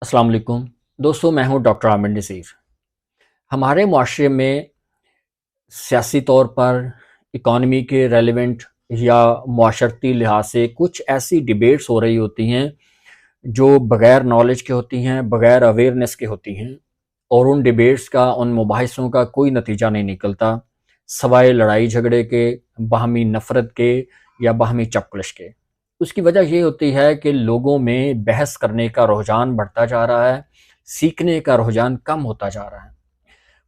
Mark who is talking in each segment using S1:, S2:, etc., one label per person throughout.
S1: अस्सलाम वालेकुम दोस्तों, मैं हूं डॉक्टर आमिर नज़ीर। हमारे मुआशरे में सियासी तौर पर इकॉनमी के रेलेवेंट या मुआशरती लिहाज से कुछ ऐसी डिबेट्स हो रही होती हैं जो बग़ैर नॉलेज के होती हैं, बग़ैर अवेयरनेस के होती हैं, और उन डिबेट्स का, उन मुबाहिसों का कोई नतीजा नहीं निकलता सवाए लड़ाई झगड़े के, बाहमी नफ़रत के या बाहमी चपकलश के। उसकी वजह ये होती है कि लोगों में बहस करने का रुझान बढ़ता जा रहा है, सीखने का रुझान कम होता जा रहा है।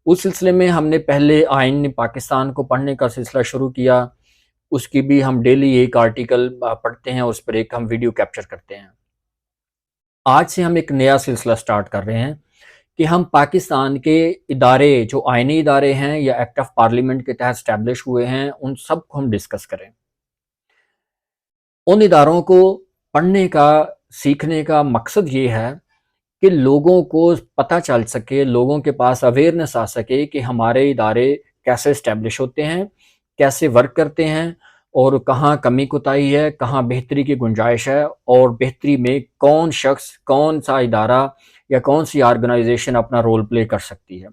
S1: उस सिलसिले में हमने पहले आइन पाकिस्तान को पढ़ने का सिलसिला शुरू किया। उसकी भी हम डेली एक आर्टिकल पढ़ते हैं, उस पर एक हम वीडियो कैप्चर करते हैं। आज से हम एक नया सिलसिला स्टार्ट कर रहे हैं कि हम पाकिस्तान के इदारे, जो आइनी इदारे हैं या एक्ट ऑफ पार्लियामेंट के तहत स्टैब्लिश हुए हैं, उन सब को हम डिस्कस करें। उन इदारों को पढ़ने का, सीखने का मकसद ये है कि लोगों को पता चल सके, लोगों के पास अवेयरनेस आ सके कि हमारे इदारे कैसे इस्टेब्लिश होते हैं, कैसे वर्क करते हैं, और कहाँ कमी कोताही है, कहाँ बेहतरी की गुंजाइश है, और बेहतरी में कौन शख्स, कौन सा इदारा या कौन सी ऑर्गेनाइजेशन अपना रोल प्ले कर सकती है।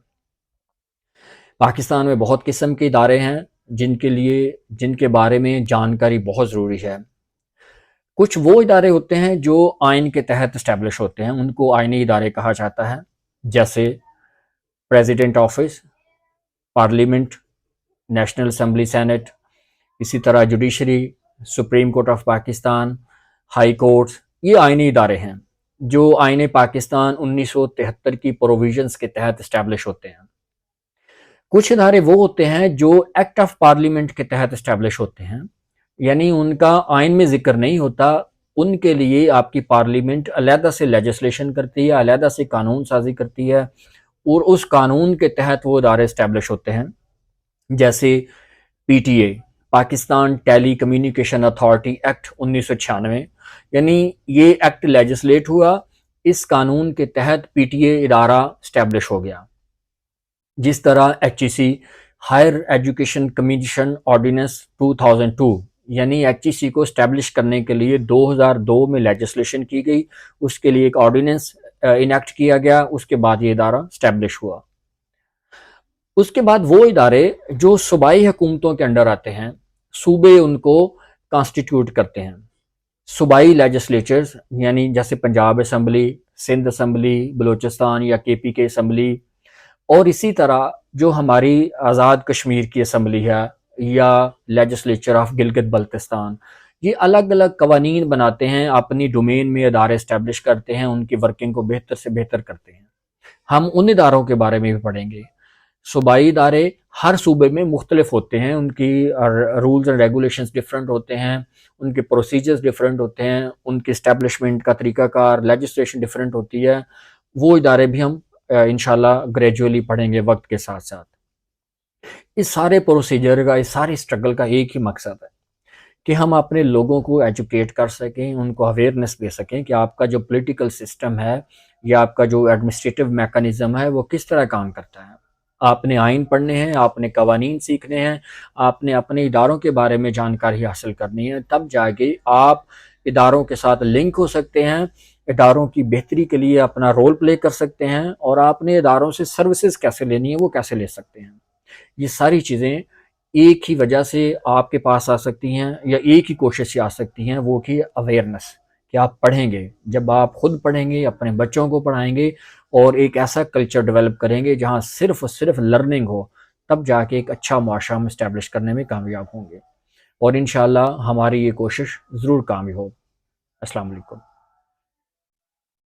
S1: पाकिस्तान में बहुत किस्म के इदारे हैं जिनके बारे में जानकारी बहुत ज़रूरी है। कुछ वो इदारे होते हैं जो आइन के तहत इस्टेब्लिश होते हैं, उनको आइनी इदारे कहा जाता है, जैसे president office, parliament, national assembly, senate, इसी तरह judiciary, supreme court of Pakistan, high courts. ये आइनी इदारे हैं जो आइन पाकिस्तान 1973 की प्रोविजंस के तहत इस्टेब्लिश होते हैं। कुछ इदारे वो होते हैं जो एक्ट ऑफ पार्लियामेंट के तहत इस्टेब्लिश होते हैं, यानी उनका आइन में जिक्र नहीं होता। उनके लिए आपकी पार्लियामेंट अलहदा से लेजिस्लेशन करती है, अलहदा से कानून साजी करती है, और उस कानून के तहत वो इदारे इस्टेब्लिश होते हैं। जैसे PTA, Pakistan telecommunication authority act 1996, यानी ये एक्ट लेजिस्लेट हुआ, इस कानून के तहत पीटीए इदारा इस्टेब्लिश हो गया। जिस तरह HEC, higher education commission ordinance 2002, यानी एचईसी को इस्टेब्लिश करने के लिए 2002 में लेजिस्लेशन की गई, उसके लिए एक ऑर्डिनेंस इनेक्ट किया गया, उसके बाद ये इदारा इस्टेब्लिश हुआ। उसके बाद वो इदारे जो सूबाई हुकूमतों के अंडर आते हैं, सूबे उनको कॉन्स्टिट्यूट करते हैं। सूबाई लेजिस्लेचर्स, यानी जैसे पंजाब असम्बली, सिंध असम्बली, बलूचिस्तान या केपी के असम्बली, और इसी तरह जो हमारी आज़ाद कश्मीर की असम्बली है या लेजिस्लेचर ऑफ गिलगित बल्तिस्तान, ये अलग अलग कवानीन बनाते हैं, अपनी डोमेन में इदारे इस्टेब्लिश करते हैं, उनकी वर्किंग को बेहतर से बेहतर करते हैं। हम उन इदारों के बारे में भी पढ़ेंगे। सूबाई इदारे हर सूबे में मुख्तलिफ होते हैं, उनकी रूल्स एंड रेगुलेशंस डिफरेंट होते हैं, उनके प्रोसीजर्स डिफरेंट होते हैं, उनके इस्टेब्लिशमेंट का तरीकाकार, लेजिस्लेशन डिफरेंट होती है। वो इदारे भी हम इंशाल्लाह ग्रेजुअली पढ़ेंगे वक्त के साथ साथ। इस सारे प्रोसीजर का, इस सारे स्ट्रगल का एक ही मकसद है कि हम अपने लोगों को एजुकेट कर सकें, उनको अवेयरनेस दे सकें कि आपका जो पॉलिटिकल सिस्टम है या आपका जो एडमिनिस्ट्रेटिव मैकेनिज्म है वो किस तरह काम करता है। आपने आइन पढ़ने हैं, आपने कवानीन सीखने हैं, आपने अपने इदारों के बारे में जानकारी हासिल करनी है, तब जाके आप इदारों के साथ लिंक हो सकते हैं, इदारों की बेहतरी के लिए अपना रोल प्ले कर सकते हैं, और आपने इदारों से सर्विसेज कैसे लेनी है वो कैसे ले सकते हैं। ये सारी चीज़ें एक ही वजह से आपके पास आ सकती हैं, या एक ही कोशिश से आ सकती हैं, वो कि अवेयरनेस, कि आप पढ़ेंगे। जब आप खुद पढ़ेंगे, अपने बच्चों को पढ़ाएंगे और एक ऐसा कल्चर डेवलप करेंगे जहाँ सिर्फ और सिर्फ लर्निंग हो, तब जाके एक अच्छा मुआशरा हम इस्टेब्लिश करने में कामयाब होंगे, और इंशाल्लाह हमारी ये कोशिश ज़रूर कामयाब हो। अस्सलाम वालेकुम।